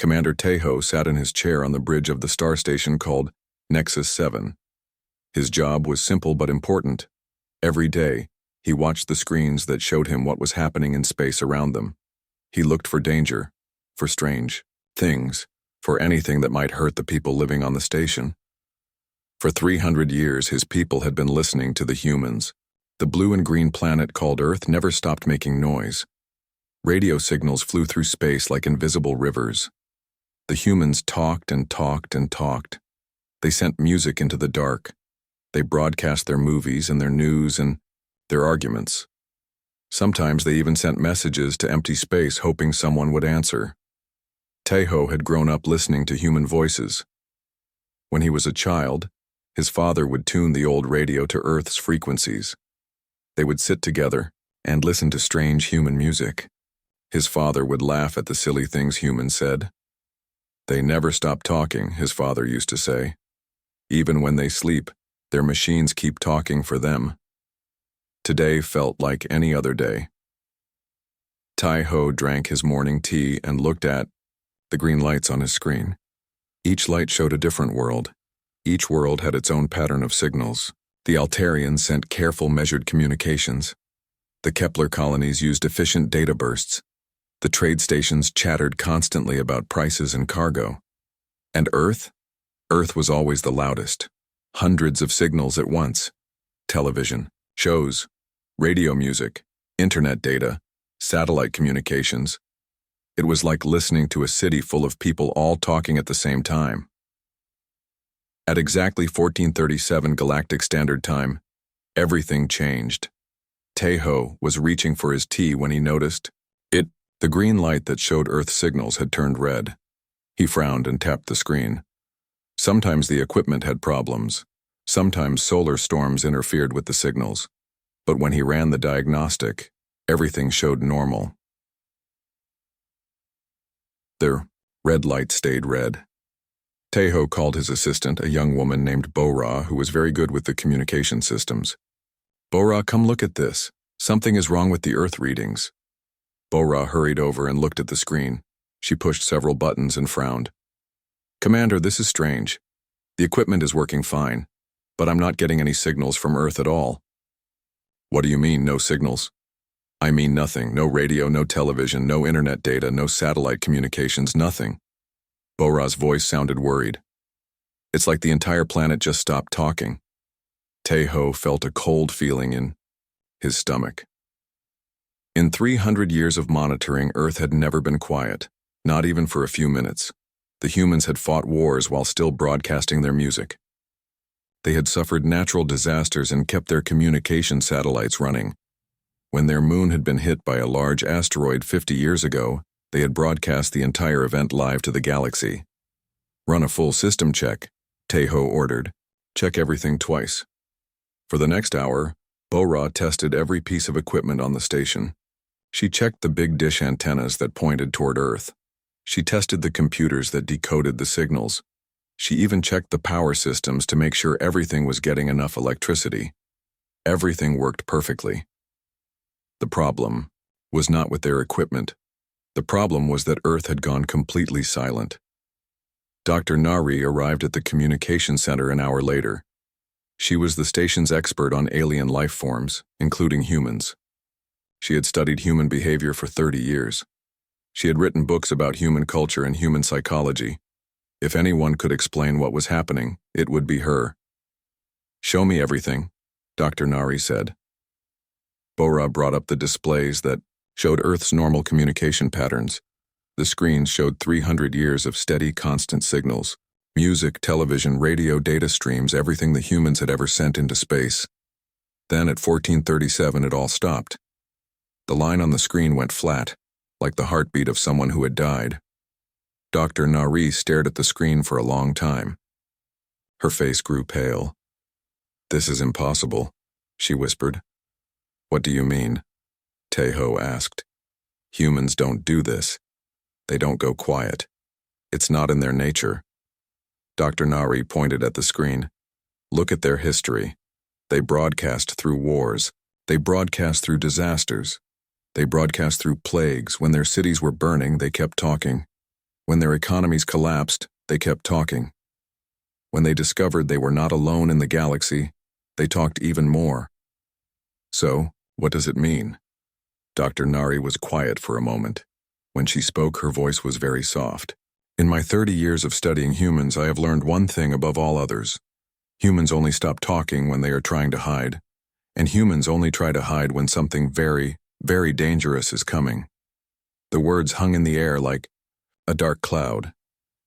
Commander Tejo sat in his chair on the bridge of the star station called Nexus 7. His job was simple but important. Every day, he watched the screens that showed him what was happening in space around them. He looked for danger, for strange things, for anything that might hurt the people living on the station. For 300 years, his people had been listening to the humans. The blue and green planet called Earth never stopped making noise. Radio signals flew through space like invisible rivers. The humans talked and talked and talked. They sent music into the dark. They broadcast their movies and their news and their arguments. Sometimes they even sent messages to empty space hoping someone would answer. Tejo had grown up listening to human voices. When he was a child, his father would tune the old radio to Earth's frequencies. They would sit together and listen to strange human music. His father would laugh at the silly things humans said. They never stop talking, his father used to say. Even when they sleep, their machines keep talking for them. Today felt like any other day. Tejo drank his morning tea and looked at the green lights on his screen. Each light showed a different world. Each world had its own pattern of signals. The Altarians sent careful, measured communications. The Kepler colonies used efficient data bursts. The trade stations chattered constantly about prices and cargo. And Earth? Earth was always the loudest. Hundreds of signals at once. Television, shows, radio music, internet data, satellite communications. It was like listening to a city full of people all talking at the same time. At exactly 1437 Galactic Standard Time, everything changed. Tejo was reaching for his tea when he noticed the green light that showed Earth signals had turned red. He frowned and tapped the screen. Sometimes the equipment had problems. Sometimes solar storms interfered with the signals. But when he ran the diagnostic, everything showed normal. The red light stayed red. Tejo called his assistant, a young woman named Bora, who was very good with the communication systems. Bora, come look at this. Something is wrong with the Earth readings. Bora hurried over and looked at the screen. She pushed several buttons and frowned. Commander, this is strange. The equipment is working fine, but I'm not getting any signals from Earth at all. What do you mean, no signals? I mean nothing. No radio, no television, no internet data, no satellite communications, nothing. Bora's voice sounded worried. It's like the entire planet just stopped talking. Tejo felt a cold feeling in his stomach. In 300 years of monitoring, Earth had never been quiet, not even for a few minutes. The humans had fought wars while still broadcasting their music. They had suffered natural disasters and kept their communication satellites running. When their moon had been hit by a large asteroid 50 years ago, they had broadcast the entire event live to the galaxy. Run a full system check, Tejo ordered. Check everything twice. For the next hour, Bora tested every piece of equipment on the station. She checked the big dish antennas that pointed toward Earth. She tested the computers that decoded the signals. She even checked the power systems to make sure everything was getting enough electricity. Everything worked perfectly. The problem was not with their equipment. The problem was that Earth had gone completely silent. Dr. Nari arrived at the communication center an hour later. She was the station's expert on alien life forms, including humans. She had studied human behavior for 30 years. She had written books about human culture and human psychology. If anyone could explain what was happening, it would be her. Show me everything, Dr. Nari said. Bora brought up the displays that showed Earth's normal communication patterns. The screens showed 300 years of steady, constant signals. Music, television, radio, data streams, everything the humans had ever sent into space. Then at 1437 it all stopped. The line on the screen went flat, like the heartbeat of someone who had died. Dr. Nari stared at the screen for a long time. Her face grew pale. This is impossible, she whispered. What do you mean? Tejo asked. Humans don't do this. They don't go quiet. It's not in their nature. Dr. Nari pointed at the screen. Look at their history. They broadcast through wars. They broadcast through disasters. They broadcast through plagues. When their cities were burning, they kept talking. When their economies collapsed, they kept talking. When they discovered they were not alone in the galaxy, they talked even more. So, what does it mean? Dr. Nari was quiet for a moment. When she spoke, her voice was very soft. In my 30 years of studying humans, I have learned one thing above all others. Humans only stop talking when they are trying to hide, and humans only try to hide when something very, very dangerous is coming. The words hung in the air like a dark cloud.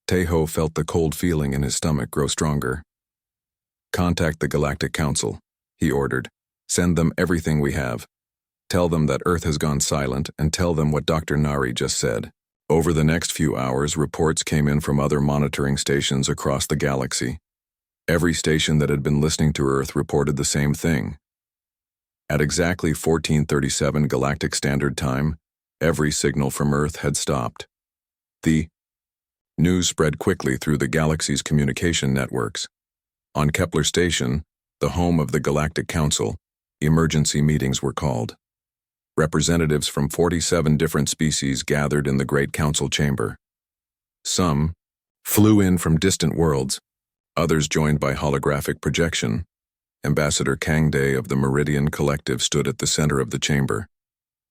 Tejo felt the cold feeling in his stomach grow stronger. "Contact the Galactic Council," he ordered. "Send them everything we have. Tell them that Earth has gone silent, and tell them what Dr. Nari just said." Over the next few hours, reports came in from other monitoring stations across the galaxy. Every station that had been listening to Earth reported the same thing. At exactly 1437 Galactic Standard Time, every signal from Earth had stopped. The news spread quickly through the galaxy's communication networks. On Kepler Station, the home of the Galactic Council, emergency meetings were called. Representatives from 47 different species gathered in the Great Council chamber. Some flew in from distant worlds, others joined by holographic projection. Ambassador Kang Day of the Meridian Collective stood at the center of the chamber.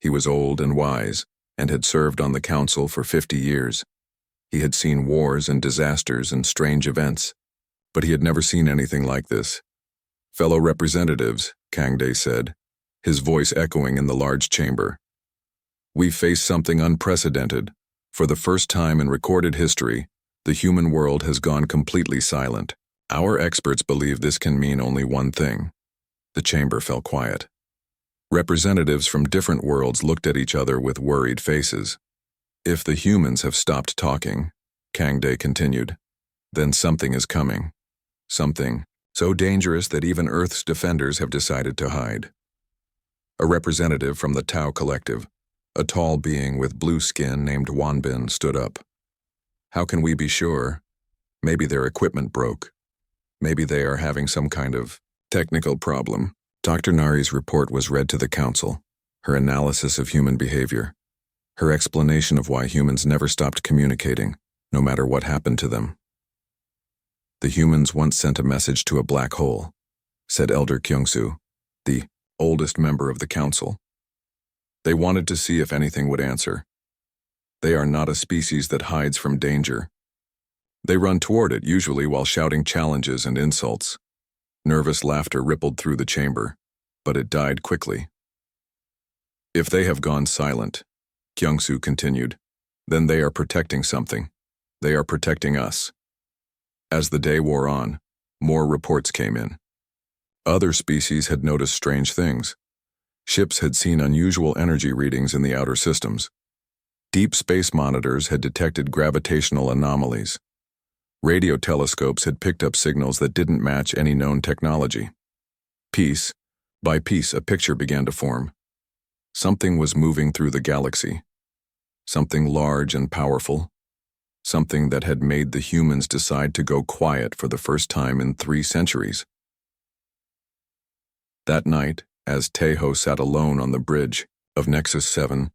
He was old and wise, and had served on the council for 50 years. He had seen wars and disasters and strange events, but he had never seen anything like this. "Fellow representatives," Kang Day said, his voice echoing in the large chamber, "we face something unprecedented. For the first time in recorded history, the human world has gone completely silent. Our experts believe this can mean only one thing." The chamber fell quiet. Representatives from different worlds looked at each other with worried faces. "If the humans have stopped talking," Kang Day continued, "then something is coming. Something so dangerous that even Earth's defenders have decided to hide." A representative from the Tau Collective, a tall being with blue skin named Wanbin, stood up. "How can we be sure? Maybe their equipment broke. Maybe they are having some kind of technical problem." Dr. Nari's report was read to the council, her analysis of human behavior, her explanation of why humans never stopped communicating, no matter what happened to them. "The humans once sent a message to a black hole," said Elder Kyungsu, the oldest member of the council. "They wanted to see if anything would answer. They are not a species that hides from danger. They run toward it, usually while shouting challenges and insults." Nervous laughter rippled through the chamber, but it died quickly. "If they have gone silent," Kyungsu continued, "then they are protecting something. They are protecting us." As the day wore on, more reports came in. Other species had noticed strange things. Ships had seen unusual energy readings in the outer systems. Deep space monitors had detected gravitational anomalies. Radio telescopes had picked up signals that didn't match any known technology. Piece by piece, a picture began to form. Something was moving through the galaxy. Something large and powerful. Something that had made the humans decide to go quiet for the first time in 3 centuries. That night, as Tejo sat alone on the bridge of Nexus 7,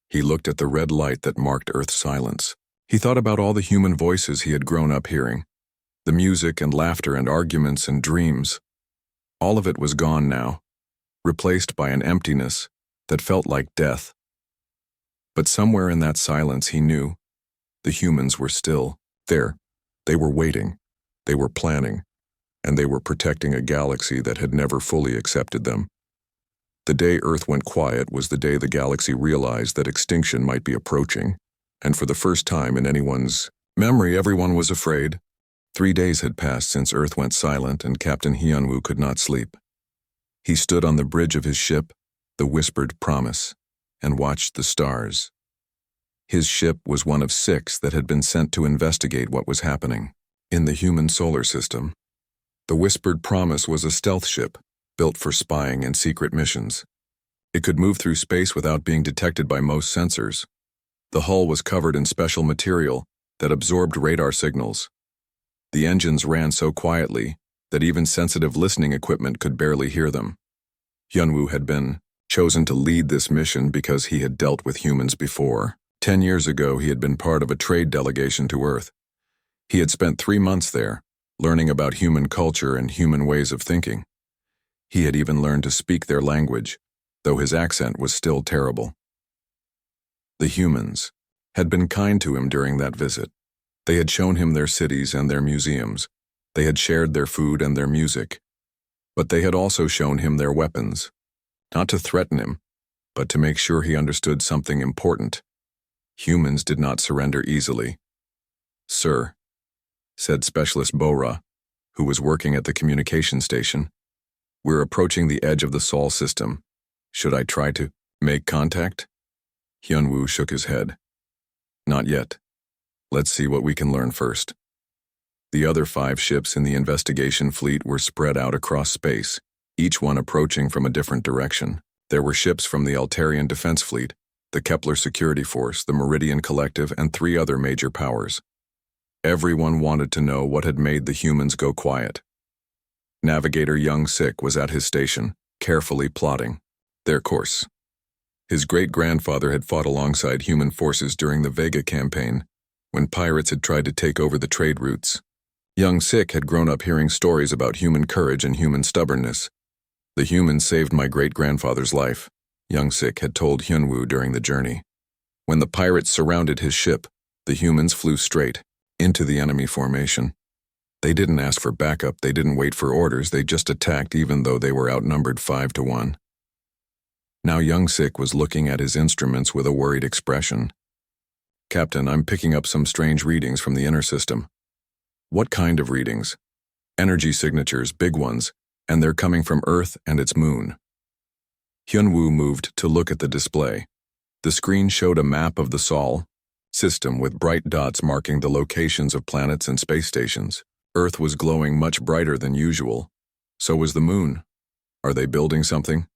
he looked at the red light that marked Earth's silence. He thought about all the human voices he had grown up hearing, the music and laughter and arguments and dreams. All of it was gone now, replaced by an emptiness that felt like death. But somewhere in that silence he knew the humans were still there. They were waiting, they were planning, and they were protecting a galaxy that had never fully accepted them. The day Earth went quiet was the day the galaxy realized that extinction might be approaching, and for the first time in anyone's memory, everyone was afraid. 3 days had passed since Earth went silent, and Captain Hyunwoo could not sleep. He stood on the bridge of his ship, the Whispered Promise, and watched the stars. His ship was one of 6 that had been sent to investigate what was happening in the human solar system. The Whispered Promise was a stealth ship, built for spying and secret missions. It could move through space without being detected by most sensors. The hull was covered in special material that absorbed radar signals. The engines ran so quietly that even sensitive listening equipment could barely hear them. Hyunwoo had been chosen to lead this mission because he had dealt with humans before. 10 years ago, he had been part of a trade delegation to Earth. He had spent 3 months there, learning about human culture and human ways of thinking. He had even learned to speak their language, though his accent was still terrible. The humans had been kind to him during that visit. They had shown him their cities and their museums. They had shared their food and their music. But they had also shown him their weapons, not to threaten him, but to make sure he understood something important. Humans did not surrender easily. "Sir," said Specialist Bora, who was working at the communication station, "we're approaching the edge of the Sol system. Should I try to make contact?" Hyunwoo shook his head. "Not yet. Let's see what we can learn first." The other 5 ships in the investigation fleet were spread out across space, each one approaching from a different direction. There were ships from the Altarian Defense Fleet, the Kepler Security Force, the Meridian Collective, and 3 other major powers. Everyone wanted to know what had made the humans go quiet. Navigator Young Sik was at his station, carefully plotting their course. His great-grandfather had fought alongside human forces during the Vega campaign, when pirates had tried to take over the trade routes. Young Sik had grown up hearing stories about human courage and human stubbornness. "The humans saved my great-grandfather's life," Young Sik had told Hyunwoo during the journey. When the pirates surrounded his ship, the humans flew straight into the enemy formation. They didn't ask for backup, they didn't wait for orders, they just attacked even though they were outnumbered 5-1. Now Young Sik was looking at his instruments with a worried expression. "Captain, I'm picking up some strange readings from the inner system." "What kind of readings?" "Energy signatures, big ones, and they're coming from Earth and its moon." Hyunwoo moved to look at the display. The screen showed a map of the Sol system with bright dots marking the locations of planets and space stations. Earth was glowing much brighter than usual. So was the moon. "Are they building something?"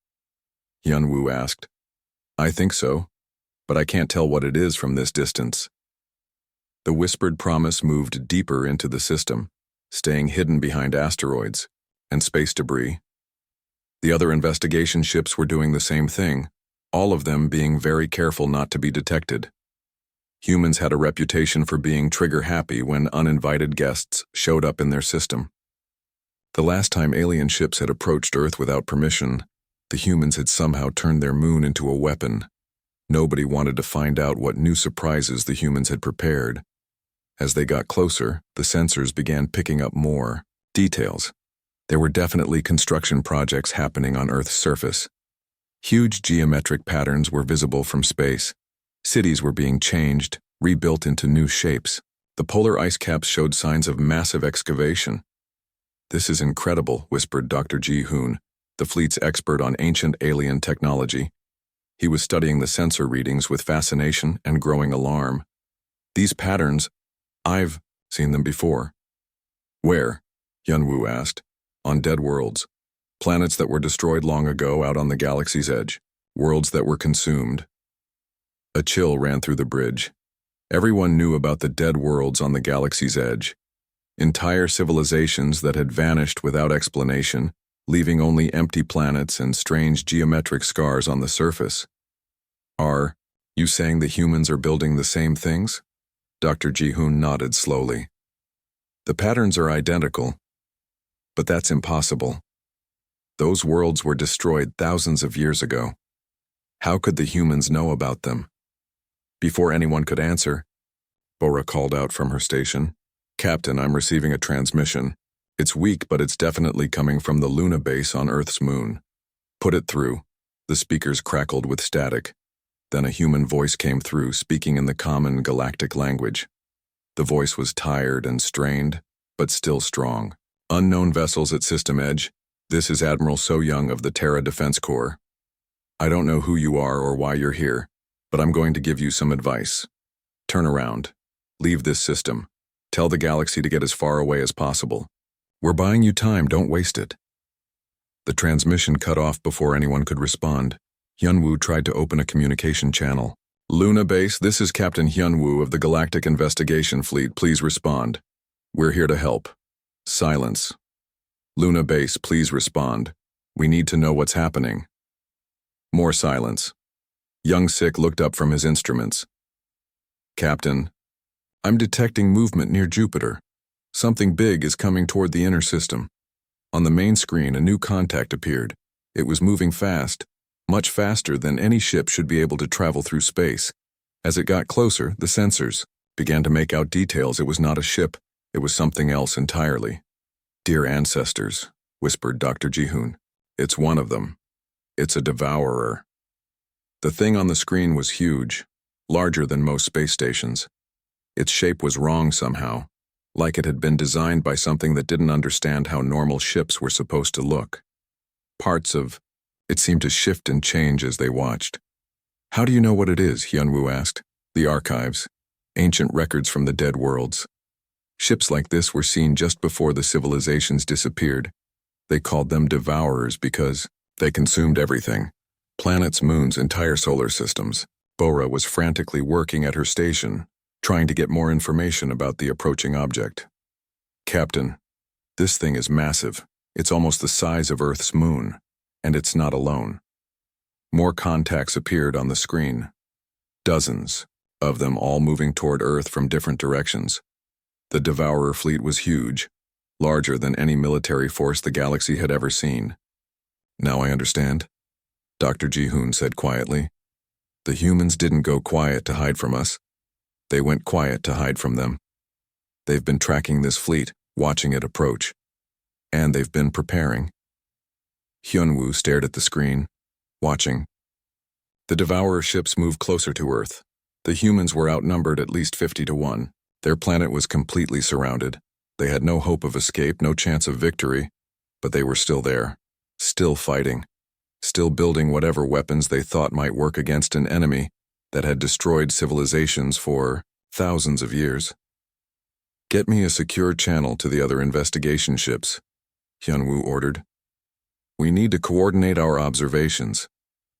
Hyunwoo asked. "I think so, but I can't tell what it is from this distance." The whispered promise moved deeper into the system, staying hidden behind asteroids and space debris. The other investigation ships were doing the same thing, all of them being very careful not to be detected. Humans had a reputation for being trigger-happy when uninvited guests showed up in their system. The last time alien ships had approached Earth without permission, the humans had somehow turned their moon into a weapon. Nobody wanted to find out what new surprises the humans had prepared. As they got closer, the sensors began picking up more details. There were definitely construction projects happening on Earth's surface. Huge geometric patterns were visible from space. Cities were being changed, rebuilt into new shapes. The polar ice caps showed signs of massive excavation. "This is incredible," whispered Dr. Ji-hoon, the fleet's expert on ancient alien technology. He was studying the sensor readings with fascination and growing alarm. "These patterns, I've seen them before." "Where?" Hyunwoo asked. "On dead worlds. Planets that were destroyed long ago out on the galaxy's edge. Worlds that were consumed." A chill ran through the bridge. Everyone knew about the dead worlds on the galaxy's edge. Entire civilizations that had vanished without explanation, leaving only empty planets and strange geometric scars on the surface. "Are you saying the humans are building the same things?" Dr. Ji-hoon nodded slowly. "The patterns are identical, but that's impossible. Those worlds were destroyed thousands of years ago. How could the humans know about them?" Before anyone could answer, Bora called out from her station. "Captain, I'm receiving a transmission. It's weak, but it's definitely coming from the Luna base on Earth's moon." "Put it through." The speakers crackled with static. Then a human voice came through, speaking in the common galactic language. The voice was tired and strained, but still strong. "Unknown vessels at system edge. This is Admiral So Young of the Terra Defense Corps. I don't know who you are or why you're here, but I'm going to give you some advice. Turn around. Leave this system. Tell the galaxy to get as far away as possible. We're buying you time, don't waste it." The transmission cut off before anyone could respond. Hyunwoo tried to open a communication channel. "Luna Base, this is Captain Hyunwoo of the Galactic Investigation Fleet. Please respond. We're here to help." Silence. "Luna Base, please respond. We need to know what's happening." More silence. Young Sik looked up from his instruments. Captain, I'm detecting movement near Jupiter. Something big is coming toward the inner system. On the main screen, a new contact appeared. It was moving fast, much faster than any ship should be able to travel through space. As it got closer, the sensors began to make out details. It was not a ship. It was something else entirely. Dear ancestors, whispered Dr. Jihoon. It's one of them. It's a devourer. The thing on the screen was huge, larger than most space stations. Its shape was wrong somehow, like it had been designed by something that didn't understand how normal ships were supposed to look. Parts of it seemed to shift and change as they watched. How do you know what it is? Hyunwoo asked. The archives, ancient records from the dead worlds. Ships like this were seen just before the civilizations disappeared. They called them devourers because they consumed everything. Planets, moons, entire solar systems. Bora was frantically working at her station, trying to get more information about the approaching object. Captain, this thing is massive. It's almost the size of Earth's moon, and it's not alone. More contacts appeared on the screen. Dozens of them, all moving toward Earth from different directions. The Devourer fleet was huge, larger than any military force the galaxy had ever seen. Now I understand, Dr. Jihoon said quietly. The humans didn't go quiet to hide from us. They went quiet to hide from them. They've been tracking this fleet, watching it approach. And they've been preparing. Hyunwoo stared at the screen, watching. The Devourer ships moved closer to Earth. The humans were outnumbered at least 50-1. Their planet was completely surrounded. They had no hope of escape, no chance of victory, but they were still there, still fighting, still building whatever weapons they thought might work against an enemy that had destroyed civilizations for thousands of years. Get me a secure channel to the other investigation ships, Hyunwoo ordered. We need to coordinate our observations.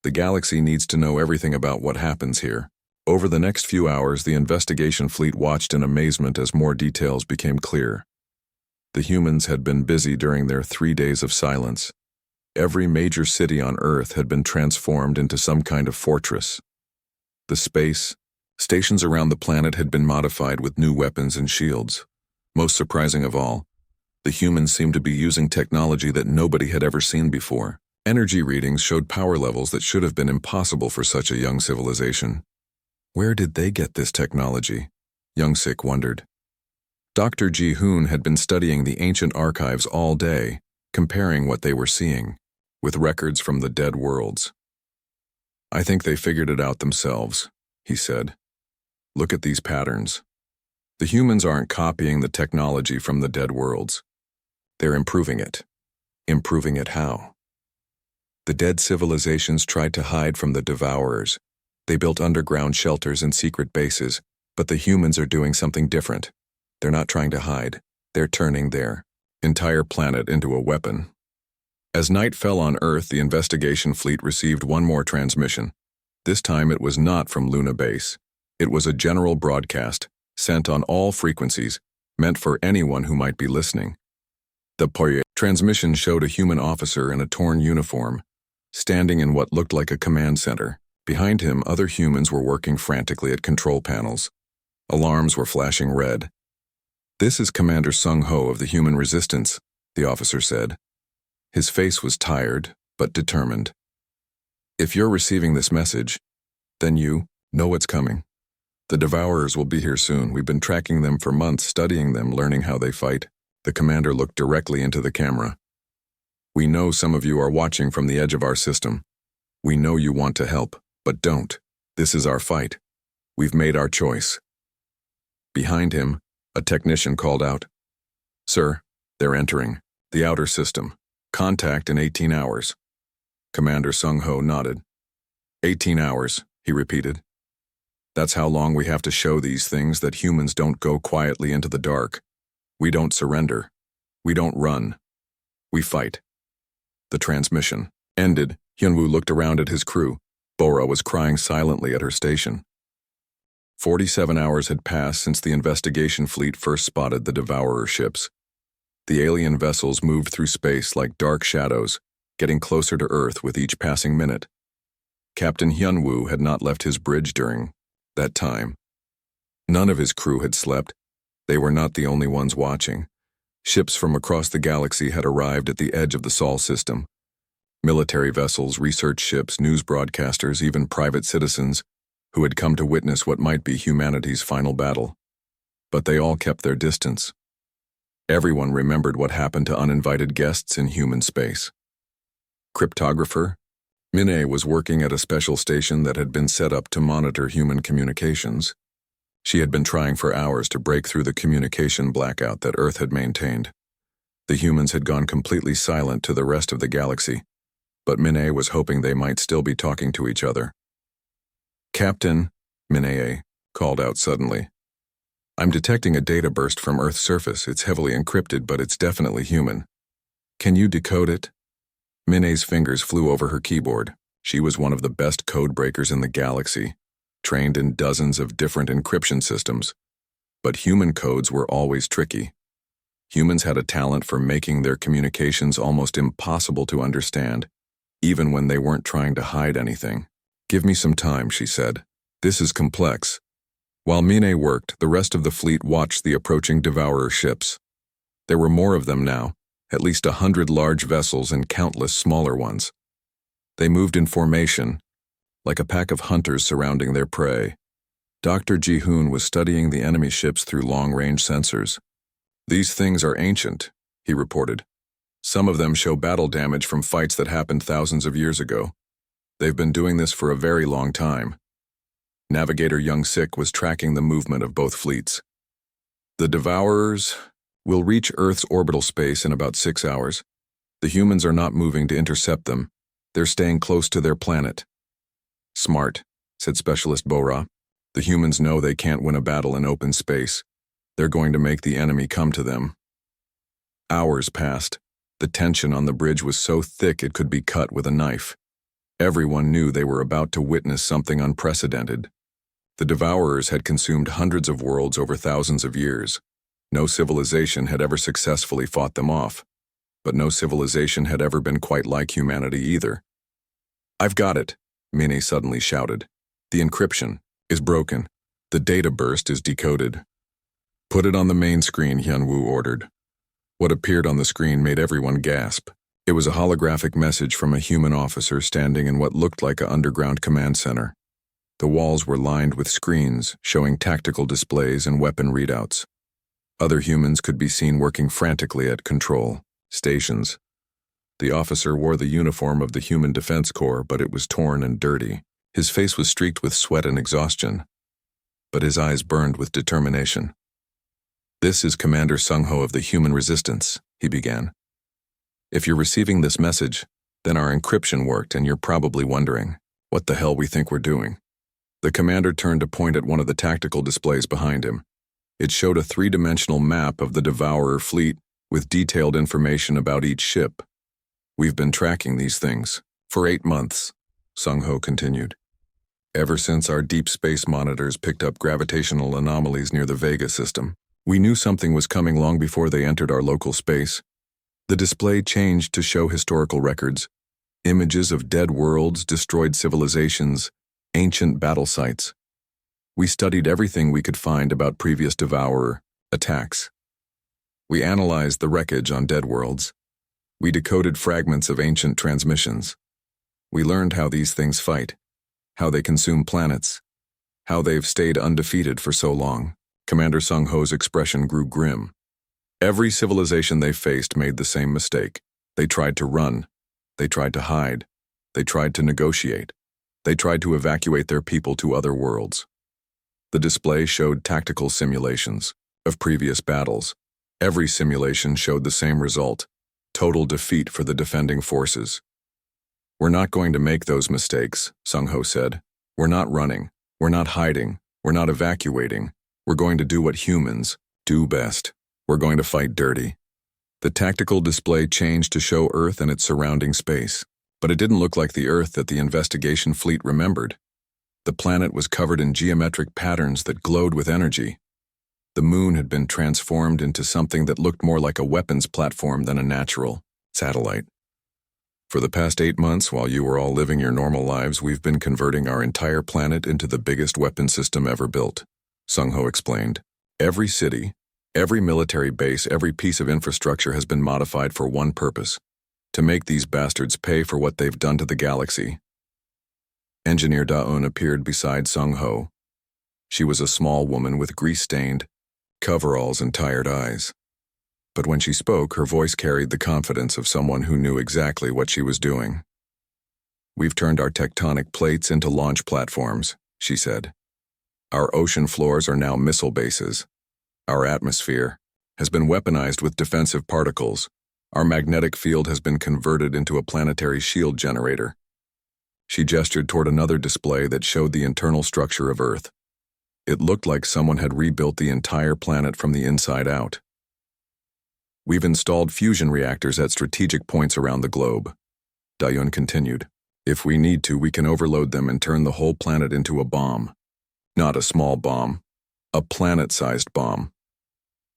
The galaxy needs to know everything about what happens here. Over the next few hours, the investigation fleet watched in amazement as more details became clear. The humans had been busy during their 3 days of silence. Every major city on Earth had been transformed into some kind of fortress. The space stations around the planet had been modified with new weapons and shields. Most surprising of all, the humans seemed to be using technology that nobody had ever seen before. Energy readings showed power levels that should have been impossible for such a young civilization. Where did they get this technology? Young-sik wondered. Dr. Jihoon had been studying the ancient archives all day, comparing what they were seeing with records from the dead worlds. I think they figured it out themselves, he said. Look at these patterns. The humans aren't copying the technology from the dead worlds. They're improving it. Improving it how? The dead civilizations tried to hide from the devourers. They built underground shelters and secret bases, but the humans are doing something different. They're not trying to hide. They're turning their entire planet into a weapon. As night fell on Earth, the investigation fleet received one more transmission. This time it was not from Luna Base. It was a general broadcast, sent on all frequencies, meant for anyone who might be listening. The transmission showed a human officer in a torn uniform, standing in what looked like a command center. Behind him, other humans were working frantically at control panels. Alarms were flashing red. This is Commander Sung-ho of the Human Resistance, the officer said. His face was tired, but determined. If you're receiving this message, then you know what's coming. The Devourers will be here soon. We've been tracking them for months, studying them, learning how they fight. The commander looked directly into the camera. We know some of you are watching from the edge of our system. We know you want to help. But don't. This is our fight. We've made our choice. Behind him, a technician called out. Sir, they're entering the outer system. Contact in 18 hours. Commander Sung-ho nodded. 18 hours, he repeated. That's how long we have to show these things that humans don't go quietly into the dark. We don't surrender. We don't run. We fight. The transmission ended. Hyunwoo looked around at his crew. Bora was crying silently at her station. 47 hours had passed since the investigation fleet first spotted the Devourer ships. The alien vessels moved through space like dark shadows, getting closer to Earth with each passing minute. Captain Hyunwoo had not left his bridge during that time. None of his crew had slept. They were not the only ones watching. Ships from across the galaxy had arrived at the edge of the Sol system. Military vessels, research ships, news broadcasters, even private citizens who had come to witness what might be humanity's final battle. But they all kept their distance. Everyone remembered what happened to uninvited guests in human space. Cryptographer Minnie was working at a special station that had been set up to monitor human communications. She had been trying for hours to break through the communication blackout that Earth had maintained. The humans had gone completely silent to the rest of the galaxy, but Minnie was hoping they might still be talking to each other. "Captain," Minnie called out suddenly. "I'm detecting a data burst from Earth's surface. It's heavily encrypted, but it's definitely human. Can you decode it?" Minnie's fingers flew over her keyboard. She was one of the best code breakers in the galaxy, trained in dozens of different encryption systems. But human codes were always tricky. Humans had a talent for making their communications almost impossible to understand, even when they weren't trying to hide anything. "Give me some time," she said. "This is complex." While Minnie worked, the rest of the fleet watched the approaching Devourer ships. There were more of them now, at least 100 large vessels and countless smaller ones. They moved in formation, like a pack of hunters surrounding their prey. Dr. Ji-hoon was studying the enemy ships through long-range sensors. "These things are ancient," he reported. "Some of them show battle damage from fights that happened thousands of years ago. They've been doing this for a very long time." Navigator Young-sik was tracking the movement of both fleets. "The Devourers will reach Earth's orbital space in about 6 hours. The humans are not moving to intercept them. They're staying close to their planet." "Smart," said Specialist Bora. "The humans know they can't win a battle in open space. They're going to make the enemy come to them." Hours passed. The tension on the bridge was so thick it could be cut with a knife. Everyone knew they were about to witness something unprecedented. The Devourers had consumed hundreds of worlds over thousands of years. No civilization had ever successfully fought them off, but no civilization had ever been quite like humanity either. "I've got it," Minnie suddenly shouted. "The encryption is broken. The data burst is decoded." "Put it on the main screen," Hyun-woo ordered. What appeared on the screen made everyone gasp. It was a holographic message from a human officer standing in what looked like an underground command center. The walls were lined with screens showing tactical displays and weapon readouts. Other humans could be seen working frantically at control stations. The officer wore the uniform of the Human Defense Corps, but it was torn and dirty. His face was streaked with sweat and exhaustion, but his eyes burned with determination. "This is Commander Sung-ho of the Human Resistance," he began. "If you're receiving this message, then our encryption worked and you're probably wondering what the hell we think we're doing." The commander turned to point at one of the tactical displays behind him. It showed a 3-dimensional map of the Devourer fleet with detailed information about each ship. "We've been tracking these things for 8 months, Sung-ho continued. "Ever since our deep space monitors picked up gravitational anomalies near the Vega system. We knew something was coming long before they entered our local space." The display changed to show historical records, images of dead worlds, destroyed civilizations, ancient battle sites. We studied everything we could find about previous Devourer attacks. We analyzed the wreckage on dead worlds. We decoded fragments of ancient transmissions. We learned how these things fight, how they consume planets, how they've stayed undefeated for so long. Commander Sung-ho's expression grew grim. Every civilization they faced made the same mistake. They tried to run. They tried to hide. They tried to negotiate. They tried to evacuate their people to other worlds. The display showed tactical simulations of previous battles. Every simulation showed the same result: total defeat for the defending forces. "We're not going to make those mistakes," Sung-ho said. "We're not running. We're not hiding. We're not evacuating. We're going to do what humans do best. We're going to fight dirty." The tactical display changed to show Earth and its surrounding space, but it didn't look like the Earth that the investigation fleet remembered. The planet was covered in geometric patterns that glowed with energy. The moon had been transformed into something that looked more like a weapons platform than a natural satellite. "For the past 8 months, while you were all living your normal lives, we've been converting our entire planet into the biggest weapon system ever built. Sung-ho explained. Every city, every military base, every piece of infrastructure has been modified for one purpose: to make these bastards pay for what they've done to the galaxy. Engineer Da-eun appeared beside Sung-ho. She was a small woman with grease-stained coveralls and tired eyes. But when she spoke, her voice carried the confidence of someone who knew exactly what she was doing. "We've turned our tectonic plates into launch platforms," she said. "Our ocean floors are now missile bases. Our atmosphere has been weaponized with defensive particles. Our magnetic field has been converted into a planetary shield generator." She gestured toward another display that showed the internal structure of Earth. It looked like someone had rebuilt the entire planet from the inside out. "We've installed fusion reactors at strategic points around the globe," Da-eun continued. "If we need to, we can overload them and turn the whole planet into a bomb. Not a small bomb, a planet-sized bomb."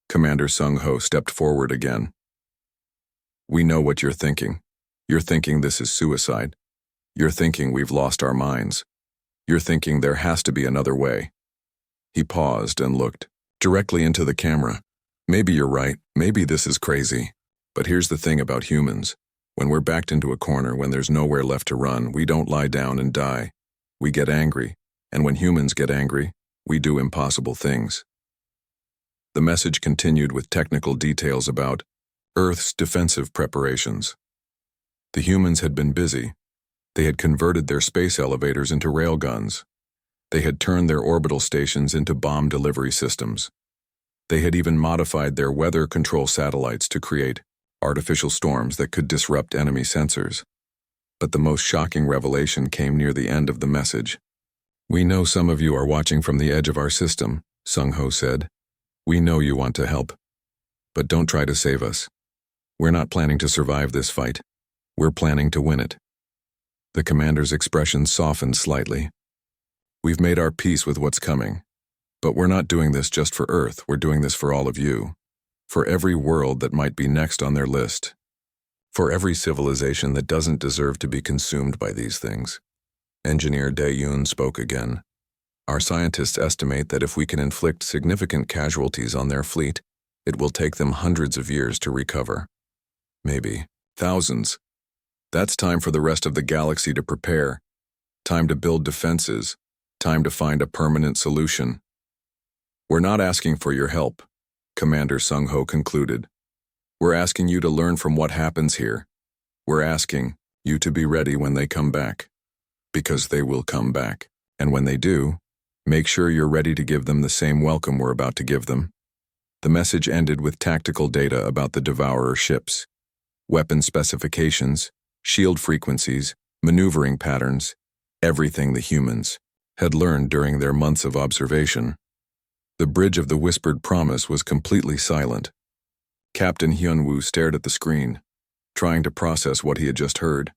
Commander Sung-ho stepped forward again. "We know what you're thinking. You're thinking this is suicide. You're thinking we've lost our minds. You're thinking there has to be another way." He paused and looked directly into the camera. "Maybe you're right. Maybe this is crazy. But here's the thing about humans. When we're backed into a corner, when there's nowhere left to run, we don't lie down and die. We get angry. And when humans get angry, we do impossible things." The message continued with technical details about Earth's defensive preparations. The humans had been busy. They had converted their space elevators into railguns. They had turned their orbital stations into bomb delivery systems. They had even modified their weather control satellites to create artificial storms that could disrupt enemy sensors. But the most shocking revelation came near the end of the message. "We know some of you are watching from the edge of our system," Sung-ho said. "We know you want to help. But don't try to save us. We're not planning to survive this fight. We're planning to win it." The commander's expression softened slightly. "We've made our peace with what's coming. But we're not doing this just for Earth, we're doing this for all of you. For every world that might be next on their list. For every civilization that doesn't deserve to be consumed by these things." Engineer Da-eun spoke again. "Our scientists estimate that if we can inflict significant casualties on their fleet, it will take them hundreds of years to recover. Maybe thousands. That's time for the rest of the galaxy to prepare. Time to build defenses. Time to find a permanent solution. We're not asking for your help," Commander Sung-ho concluded. "We're asking you to learn from what happens here. We're asking you to be ready when they come back. Because they will come back. And when they do, make sure you're ready to give them the same welcome we're about to give them." The message ended with tactical data about the Devourer ships. Weapon specifications, shield frequencies, maneuvering patterns, everything the humans had learned during their months of observation. The bridge of the Whispered Promise was completely silent. Captain Hyun-woo stared at the screen, trying to process what he had just heard.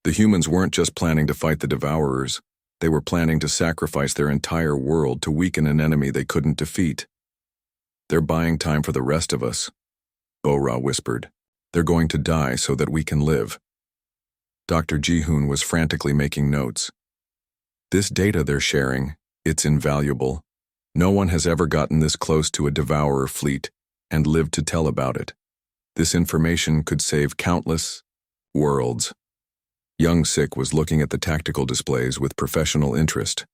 The humans weren't just planning to fight the Devourers, they were planning to sacrifice their entire world to weaken an enemy they couldn't defeat. "They're buying time for the rest of us," Bo-ra whispered. "They're going to die so that we can live." Dr. Ji-hoon was frantically making notes. "This data they're sharing, it's invaluable. No one has ever gotten this close to a Devourer fleet and lived to tell about it. This information could save countless worlds." Young Sik was looking at the tactical displays with professional interest.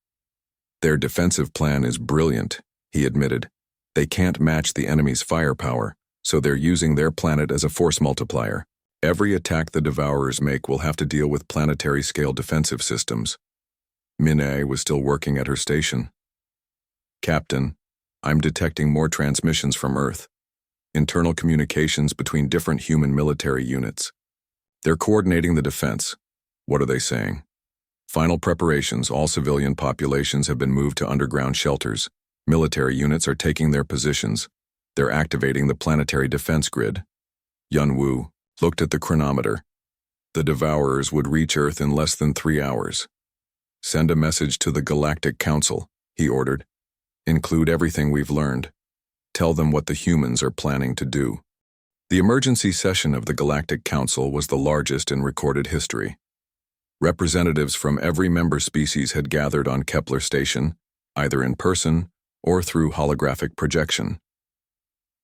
"Their defensive plan is brilliant," he admitted. "They can't match the enemy's firepower, so they're using their planet as a force multiplier. Every attack the Devourers make will have to deal with planetary-scale defensive systems." Min-ae was still working at her station. "Captain, I'm detecting more transmissions from Earth. Internal communications between different human military units. They're coordinating the defense. What are they saying?" "Final preparations. All civilian populations have been moved to underground shelters. Military units are taking their positions. They're activating the planetary defense grid." Yun-woo looked at the chronometer. "The Devourers would reach Earth in less than 3 hours. Send a message to the Galactic Council," he ordered. "Include everything we've learned. Tell them what the humans are planning to do." The emergency session of the Galactic Council was the largest in recorded history. Representatives from every member species had gathered on Kepler Station, either in person or through holographic projection.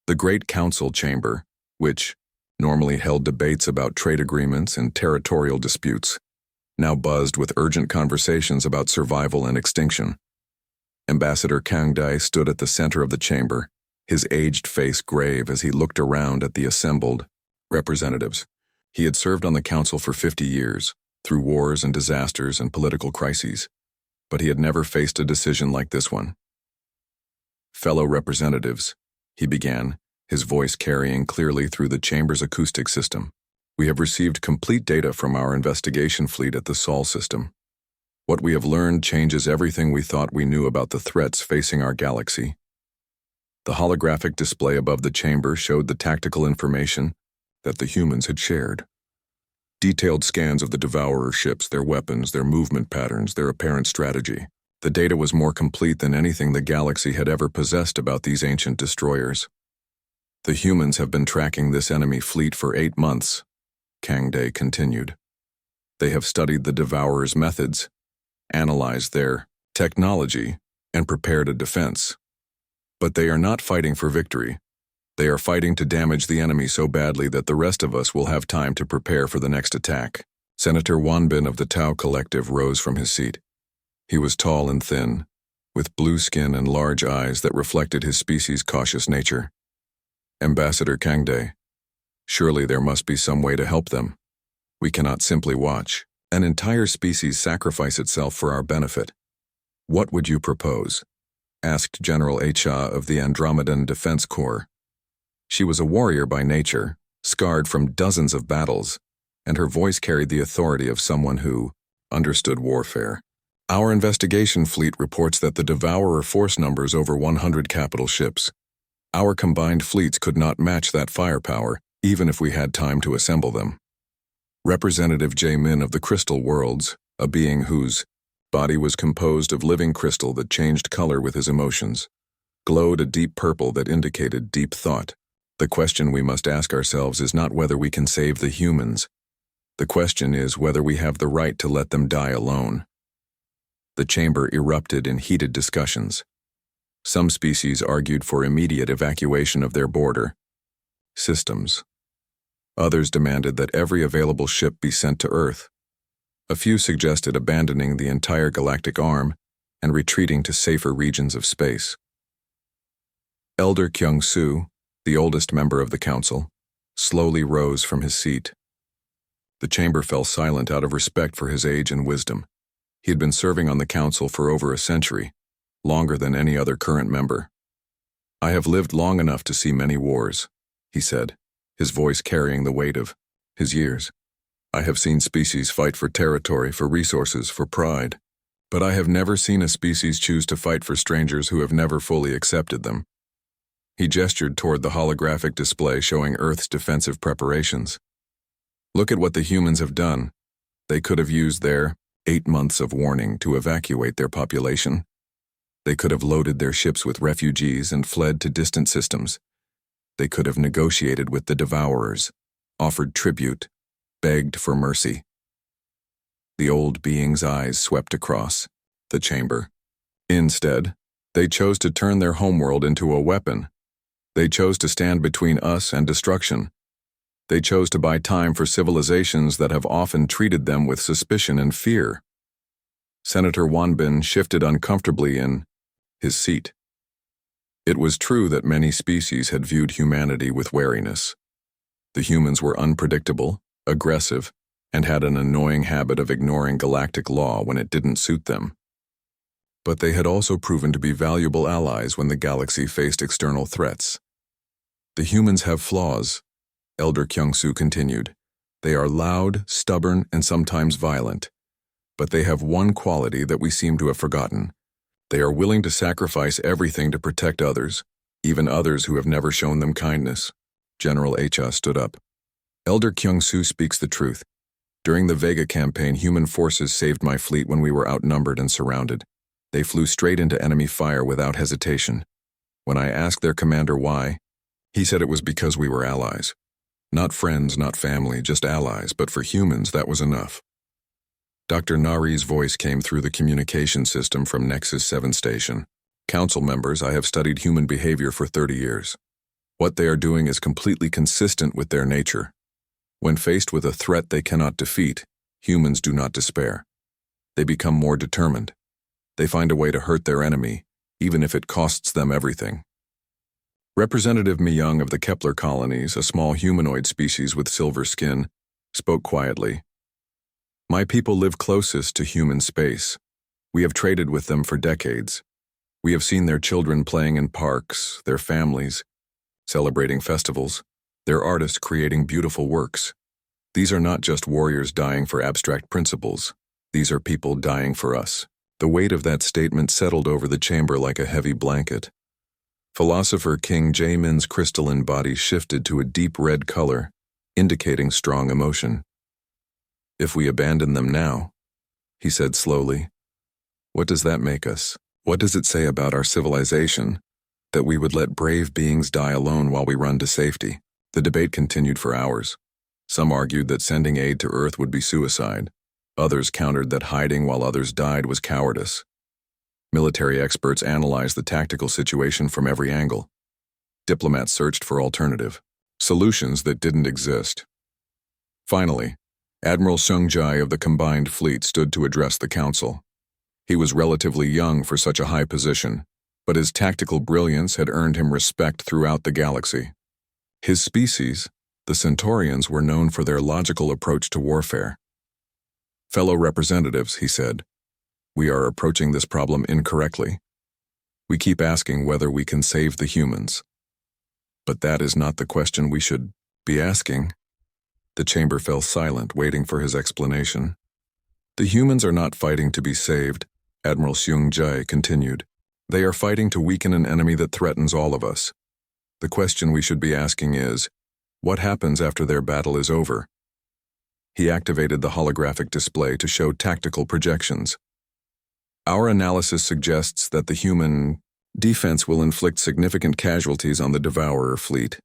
The Great Council Chamber, which normally held debates about trade agreements and territorial disputes, now buzzed with urgent conversations about survival and extinction. Ambassador Kang Dai stood at the center of the chamber, his aged face grave as he looked around at the assembled representatives. He had served on the council for 50 years, through wars and disasters and political crises, but he had never faced a decision like this one. Fellow representatives, he began, his voice carrying clearly through the chamber's acoustic system. We have received complete data from our investigation fleet at the Sol system. What we have learned changes everything we thought we knew about the threats facing our galaxy. The holographic display above the chamber showed the tactical information that the humans had shared. Detailed scans of the Devourer ships, their weapons, their movement patterns, their apparent strategy. The data was more complete than anything the galaxy had ever possessed about these ancient destroyers. The humans have been tracking this enemy fleet for 8 months, Kang Dai continued. They have studied the Devourer's methods, analyzed their technology, and prepared a defense. But they are not fighting for victory. They are fighting to damage the enemy so badly that the rest of us will have time to prepare for the next attack. Senator Wanbin of the Tau Collective rose from his seat. He was tall and thin, with blue skin and large eyes that reflected his species' cautious nature. Ambassador Kang Dai, surely there must be some way to help them. We cannot simply watch an entire species sacrifice itself for our benefit. What would you propose? Asked General HFY of the Andromedan Defense Corps. She was a warrior by nature, scarred from dozens of battles, and her voice carried the authority of someone who understood warfare. Our investigation fleet reports that the Devourer force numbers over 100 capital ships. Our combined fleets could not match that firepower, even if we had time to assemble them. Representative Jae-min of the Crystal Worlds, a being whose body was composed of living crystal that changed color with his emotions, glowed a deep purple that indicated deep thought. The question we must ask ourselves is not whether we can save the humans. The question is whether we have the right to let them die alone. The chamber erupted in heated discussions. Some species argued for immediate evacuation of their border systems. Others demanded that every available ship be sent to Earth. A few suggested abandoning the entire galactic arm and retreating to safer regions of space. Elder Kyung-soo, the oldest member of the council, slowly rose from his seat. The chamber fell silent out of respect for his age and wisdom. He had been serving on the council for over a century, longer than any other current member. I have lived long enough to see many wars, he said, his voice carrying the weight of his years. I have seen species fight for territory, for resources, for pride, but I have never seen a species choose to fight for strangers who have never fully accepted them. He gestured toward the holographic display showing Earth's defensive preparations. Look at what the humans have done. They could have used their 8 months of warning to evacuate their population. They could have loaded their ships with refugees and fled to distant systems. They could have negotiated with the Devourers, offered tribute, begged for mercy. The old being's eyes swept across the chamber. Instead, they chose to turn their homeworld into a weapon. They chose to stand between us and destruction. They chose to buy time for civilizations that have often treated them with suspicion and fear. Senator Wanbin shifted uncomfortably in his seat. It was true that many species had viewed humanity with wariness. The humans were unpredictable, aggressive, and had an annoying habit of ignoring galactic law when it didn't suit them. But they had also proven to be valuable allies when the galaxy faced external threats. The humans have flaws, Elder Kyung-soo continued. They are loud, stubborn, and sometimes violent. But they have one quality that we seem to have forgotten. They are willing to sacrifice everything to protect others, even others who have never shown them kindness. General HFY stood up. Elder Kyung-soo speaks the truth. During the Vega campaign, human forces saved my fleet when we were outnumbered and surrounded. They flew straight into enemy fire without hesitation. When I asked their commander why, he said it was because we were allies. Not friends, not family, just allies, but for humans that was enough. Dr. Nari's voice came through the communication system from Nexus 7 station. Council members, I have studied human behavior for 30 years. What they are doing is completely consistent with their nature. When faced with a threat they cannot defeat, humans do not despair. They become more determined. They find a way to hurt their enemy, even if it costs them everything. Representative Myung of the Kepler colonies, a small humanoid species with silver skin, spoke quietly. My people live closest to human space. We have traded with them for decades. We have seen their children playing in parks, their families, celebrating festivals, their artists creating beautiful works. These are not just warriors dying for abstract principles. These are people dying for us. The weight of that statement settled over the chamber like a heavy blanket. Philosopher King Jaemin's crystalline body shifted to a deep red color, indicating strong emotion. If we abandon them now, he said slowly, what does that make us? What does it say about our civilization, that we would let brave beings die alone while we run to safety? The debate continued for hours. Some argued that sending aid to Earth would be suicide. Others countered that hiding while others died was cowardice. Military experts analyzed the tactical situation from every angle. Diplomats searched for alternative solutions that didn't exist. Finally, Admiral Sung Jae of the Combined Fleet stood to address the council. He was relatively young for such a high position, but his tactical brilliance had earned him respect throughout the galaxy. His species, the Centaurians, were known for their logical approach to warfare. Fellow representatives, he said, we are approaching this problem incorrectly. We keep asking whether we can save the humans. But that is not the question we should be asking. The chamber fell silent, waiting for his explanation. The humans are not fighting to be saved, Admiral Sung Jae continued. They are fighting to weaken an enemy that threatens all of us. The question we should be asking is, what happens after their battle is over? He activated the holographic display to show tactical projections. Our analysis suggests that the human defense will inflict significant casualties on the Devourer fleet,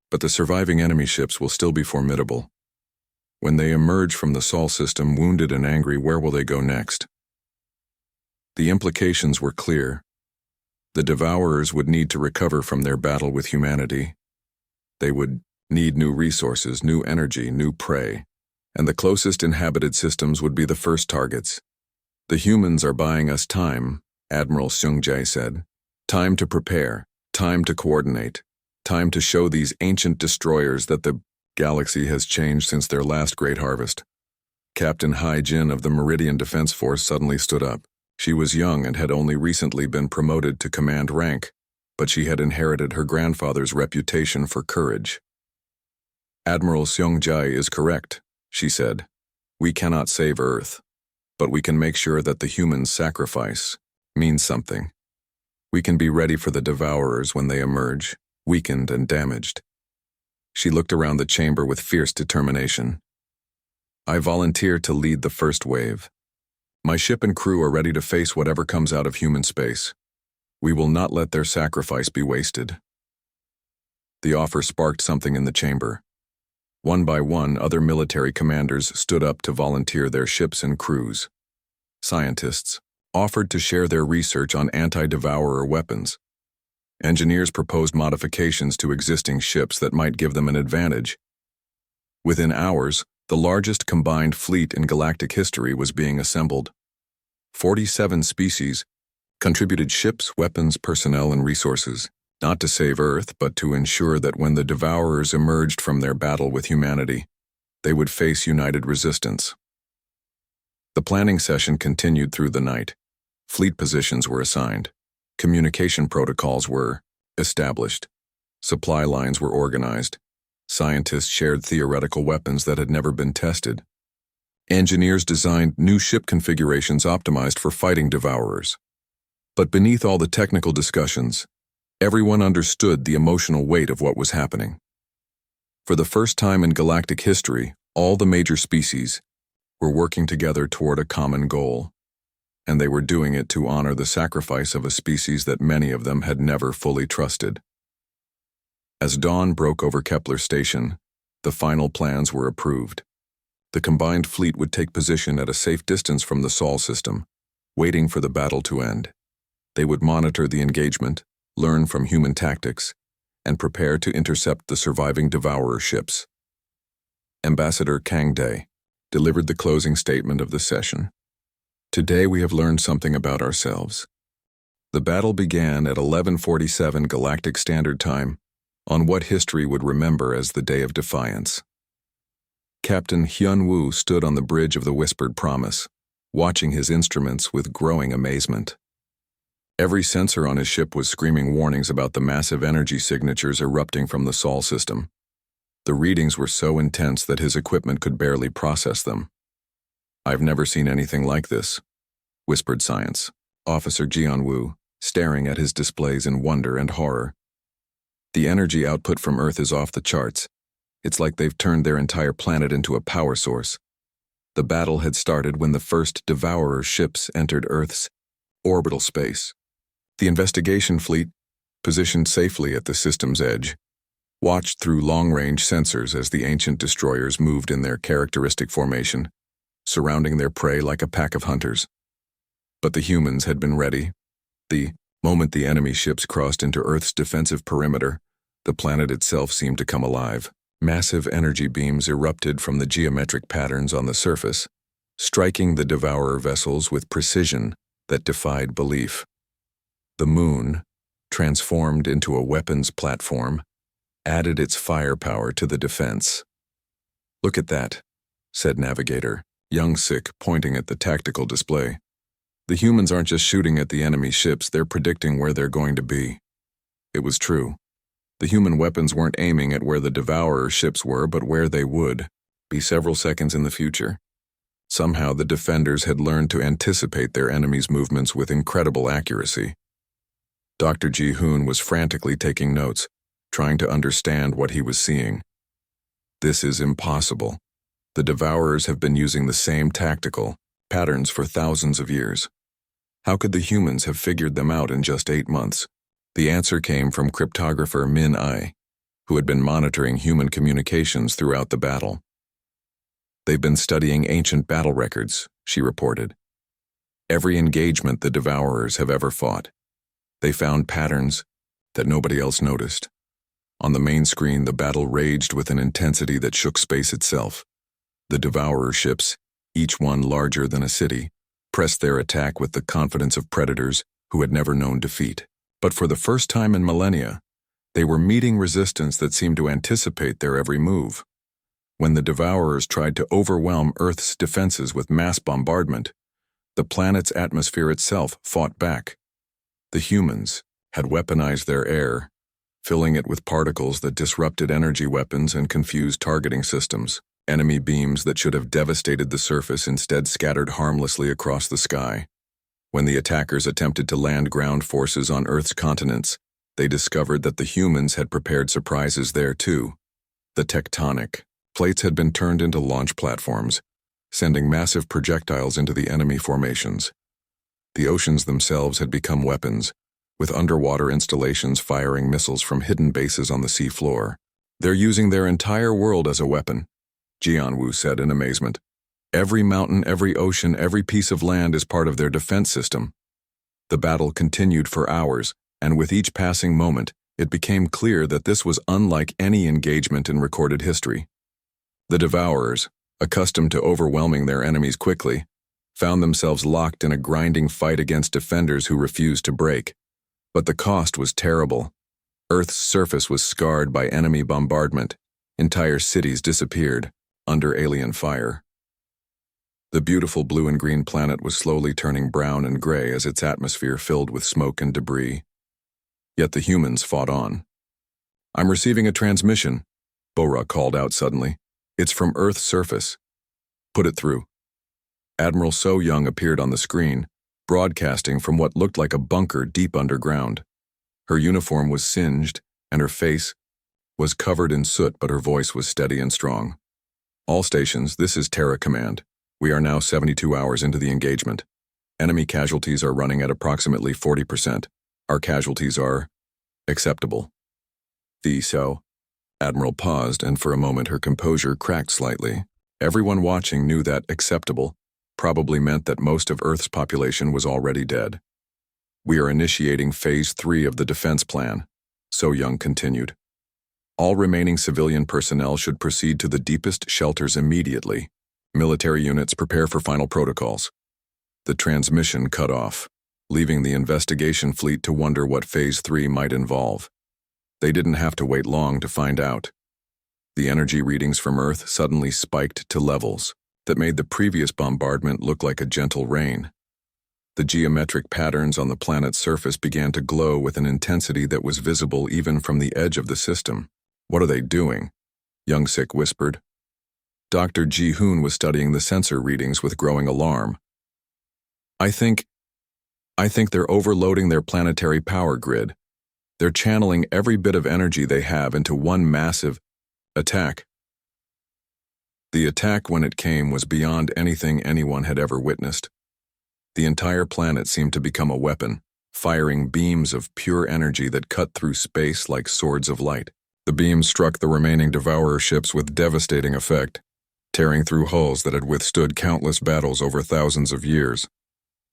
but the surviving enemy ships will still be formidable. When they emerge from the Sol system wounded and angry, where will they go next? The implications were clear. The Devourers would need to recover from their battle with humanity. They would need new resources, new energy, new prey, and the closest inhabited systems would be the first targets. The humans are buying us time, Admiral Sung Jae said. Time to prepare, time to coordinate, time to show these ancient destroyers that the galaxy has changed since their last great harvest. Captain Hai Jin of the Meridian Defense Force suddenly stood up. She was young and had only recently been promoted to command rank, but she had inherited her grandfather's reputation for courage. Admiral Sung Jae is correct, she said. We cannot save Earth, but we can make sure that the human sacrifice means something. We can be ready for the Devourers when they emerge, weakened and damaged. She looked around the chamber with fierce determination. I volunteer to lead the first wave. My ship and crew are ready to face whatever comes out of human space. We will not let their sacrifice be wasted. The offer sparked something in the chamber. One by one, other military commanders stood up to volunteer their ships and crews. Scientists offered to share their research on anti-devourer weapons. Engineers proposed modifications to existing ships that might give them an advantage. Within hours, the largest combined fleet in galactic history was being assembled. 47 species contributed ships, weapons, personnel, and resources, not to save Earth, but to ensure that when the Devourers emerged from their battle with humanity, they would face united resistance. The planning session continued through the night. Fleet positions were assigned. Communication protocols were established. Supply lines were organized. Scientists shared theoretical weapons that had never been tested. Engineers designed new ship configurations optimized for fighting Devourers. But beneath all the technical discussions, everyone understood the emotional weight of what was happening. For the first time in galactic history, all the major species were working together toward a common goal, and they were doing it to honor the sacrifice of a species that many of them had never fully trusted. As dawn broke over Kepler Station, the final plans were approved. The combined fleet would take position at a safe distance from the Sol system, waiting for the battle to end. They would monitor the engagement, learn from human tactics, and prepare to intercept the surviving devourer ships. Ambassador Kang Day delivered the closing statement of the session. Today we have learned something about ourselves. The battle began at 11:47 Galactic Standard Time on what history would remember as the Day of Defiance. Captain Hyun-woo stood on the bridge of the Whispered Promise, watching his instruments with growing amazement. Every sensor on his ship was screaming warnings about the massive energy signatures erupting from the Sol system. The readings were so intense that his equipment could barely process them. "I've never seen anything like this," whispered Science Officer Jian-woo, staring at his displays in wonder and horror. "The energy output from Earth is off the charts. It's like they've turned their entire planet into a power source." The battle had started when the first Devourer ships entered Earth's orbital space. The investigation fleet, positioned safely at the system's edge, watched through long-range sensors as the ancient destroyers moved in their characteristic formation, surrounding their prey like a pack of hunters. But the humans had been ready. The moment the enemy ships crossed into Earth's defensive perimeter, the planet itself seemed to come alive. Massive energy beams erupted from the geometric patterns on the surface, striking the Devourer vessels with precision that defied belief. The moon, transformed into a weapons platform, added its firepower to the defense. "Look at that," said Navigator Young-sik, pointing at the tactical display. "The humans aren't just shooting at the enemy ships, they're predicting where they're going to be." It was true. The human weapons weren't aiming at where the Devourer ships were, but where they would be several seconds in the future. Somehow the defenders had learned to anticipate their enemies' movements with incredible accuracy. Dr. Ji-hoon was frantically taking notes, trying to understand what he was seeing. "This is impossible. The Devourers have been using the same tactical patterns for thousands of years. How could the humans have figured them out in just 8 months?" The answer came from cryptographer Min Ai, who had been monitoring human communications throughout the battle. "They've been studying ancient battle records," she reported. "Every engagement the Devourers have ever fought. They found patterns that nobody else noticed. On the main screen, the battle raged with an intensity that shook space itself. The Devourer ships, each one larger than a city, pressed their attack with the confidence of predators who had never known defeat. But for the first time in millennia, they were meeting resistance that seemed to anticipate their every move. When the Devourers tried to overwhelm Earth's defenses with mass bombardment, the planet's atmosphere itself fought back. The humans had weaponized their air, filling it with particles that disrupted energy weapons and confused targeting systems. Enemy beams that should have devastated the surface instead scattered harmlessly across the sky. When the attackers attempted to land ground forces on Earth's continents, they discovered that the humans had prepared surprises there too. The tectonic plates had been turned into launch platforms, sending massive projectiles into the enemy formations. The oceans themselves had become weapons, with underwater installations firing missiles from hidden bases on the sea floor. "They're using their entire world as a weapon," Jian-woo said in amazement. "Every mountain, every ocean, every piece of land is part of their defense system." The battle continued for hours, and with each passing moment, it became clear that this was unlike any engagement in recorded history. The Devourers, accustomed to overwhelming their enemies quickly, found themselves locked in a grinding fight against defenders who refused to break. But the cost was terrible. Earth's surface was scarred by enemy bombardment. Entire cities disappeared under alien fire. The beautiful blue and green planet was slowly turning brown and gray as its atmosphere filled with smoke and debris. Yet the humans fought on. "I'm receiving a transmission," Bora called out suddenly. "It's from Earth's surface." "Put it through." Admiral So Young appeared on the screen, broadcasting from what looked like a bunker deep underground. Her uniform was singed, and her face was covered in soot, but her voice was steady and strong. "All stations, this is Terra Command. We are now 72 hours into the engagement. Enemy casualties are running at approximately 40%. Our casualties are acceptable." So, Admiral paused, and for a moment her composure cracked slightly. Everyone watching knew that acceptable probably meant that most of Earth's population was already dead. We are initiating Phase 3 of the defense plan, So Young continued. All remaining civilian personnel should proceed to the deepest shelters immediately. Military units prepare for final protocols. The transmission cut off, leaving the investigation fleet to wonder what Phase 3 might involve. They didn't have to wait long to find out. The energy readings from Earth suddenly spiked to levels that made the previous bombardment look like a gentle rain. The geometric patterns on the planet's surface began to glow with an intensity that was visible even from the edge of the system. "What are they doing?" Young-Sik whispered. Dr. Ji-hoon was studying the sensor readings with growing alarm. I think they're overloading their planetary power grid. They're channeling every bit of energy they have into one massive attack." The attack, when it came, was beyond anything anyone had ever witnessed. The entire planet seemed to become a weapon, firing beams of pure energy that cut through space like swords of light. The beams struck the remaining Devourer ships with devastating effect, tearing through hulls that had withstood countless battles over thousands of years.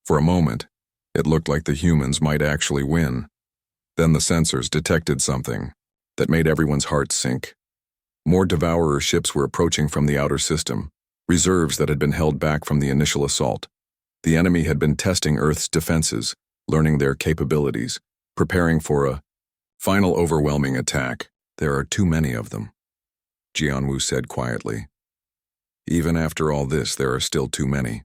For a moment, it looked like the humans might actually win. Then the sensors detected something that made everyone's heart sink. More Devourer ships were approaching from the outer system, reserves that had been held back from the initial assault. The enemy had been testing Earth's defenses, learning their capabilities, preparing for a final overwhelming attack. "There are too many of them," Jianwu said quietly. "Even after all this, there are still too many."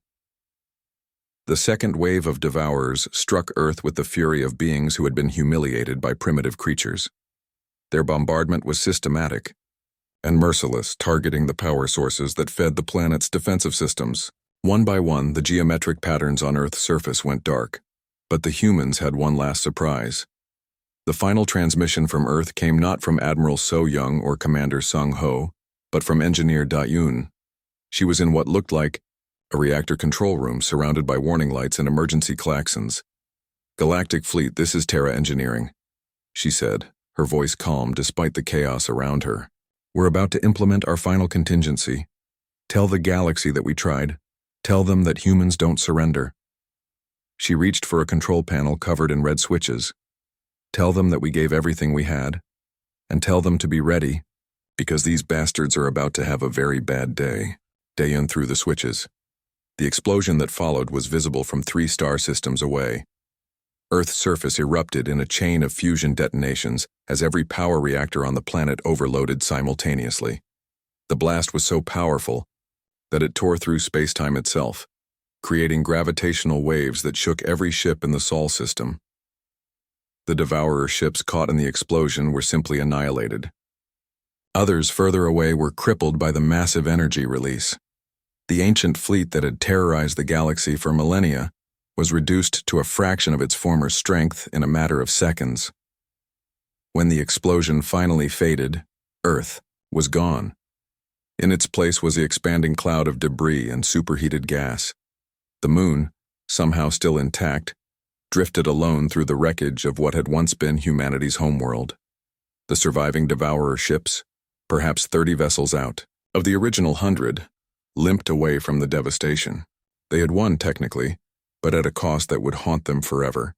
The second wave of Devourers struck Earth with the fury of beings who had been humiliated by primitive creatures. Their bombardment was systematic and merciless, targeting the power sources that fed the planet's defensive systems. One by one, the geometric patterns on Earth's surface went dark, but the humans had one last surprise. The final transmission from Earth came not from Admiral So Young or Commander Sung Ho, but from Engineer Da Yoon. She was in what looked like a reactor control room surrounded by warning lights and emergency klaxons. "Galactic Fleet, this is Terra Engineering," she said, her voice calm despite the chaos around her. "We're about to implement our final contingency. Tell the galaxy that we tried. Tell them that humans don't surrender." She reached for a control panel covered in red switches. "Tell them that we gave everything we had, and tell them to be ready, because these bastards are about to have a very bad day." Daeun threw the switches. The explosion that followed was visible from 3 star systems away. Earth's surface erupted in a chain of fusion detonations as every power reactor on the planet overloaded simultaneously. The blast was so powerful that it tore through space-time itself, creating gravitational waves that shook every ship in the Sol system. The Devourer ships caught in the explosion were simply annihilated. Others further away were crippled by the massive energy release. The ancient fleet that had terrorized the galaxy for millennia was reduced to a fraction of its former strength in a matter of seconds. When the explosion finally faded, Earth was gone. In its place was the expanding cloud of debris and superheated gas. The moon, somehow still intact, drifted alone through the wreckage of what had once been humanity's homeworld. The surviving Devourer ships, perhaps 30 vessels out of the original 100, limped away from the devastation. They had won technically, but at a cost that would haunt them forever.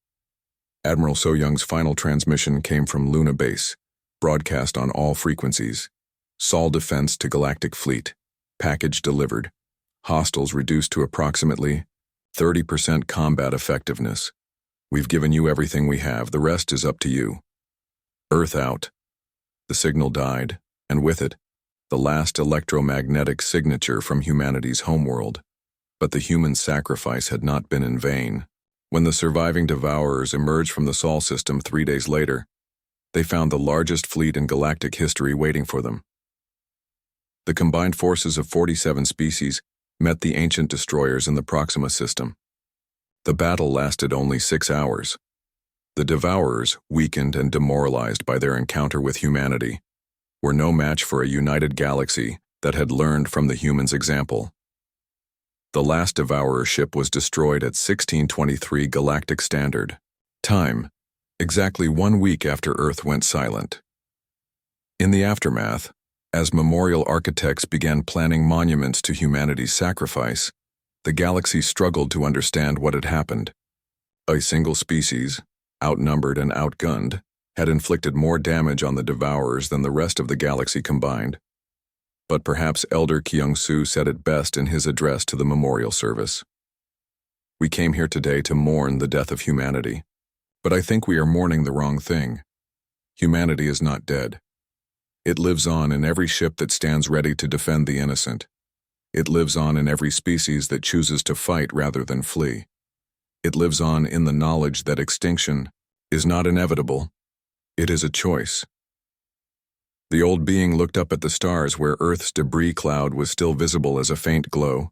Admiral So Young's final transmission came from Luna Base, broadcast on all frequencies. Sol defense to Galactic Fleet. Package delivered. Hostiles reduced to approximately 30% combat effectiveness. We've given you everything we have. The rest is up to you. Earth out. The signal died, and with it, the last electromagnetic signature from humanity's homeworld. But the human sacrifice had not been in vain. When the surviving Devourers emerged from the Sol system 3 days later, they found the largest fleet in galactic history waiting for them. The combined forces of 47 species met the ancient destroyers in the Proxima system. The battle lasted only 6 hours. The Devourers, weakened and demoralized by their encounter with humanity, were no match for a united galaxy that had learned from the humans' example. The last Devourer ship was destroyed at 1623 Galactic Standard Time, exactly 1 week after Earth went silent. In the aftermath, as memorial architects began planning monuments to humanity's sacrifice, the galaxy struggled to understand what had happened. A single species, outnumbered and outgunned, had inflicted more damage on the Devourers than the rest of the galaxy combined. But perhaps Elder Kyung-Soo said it best in his address to the memorial service. We came here today to mourn the death of humanity, but I think we are mourning the wrong thing. Humanity is not dead. It lives on in every ship that stands ready to defend the innocent. It lives on in every species that chooses to fight rather than flee. It lives on in the knowledge that extinction is not inevitable. It is a choice. The old being looked up at the stars where Earth's debris cloud was still visible as a faint glow.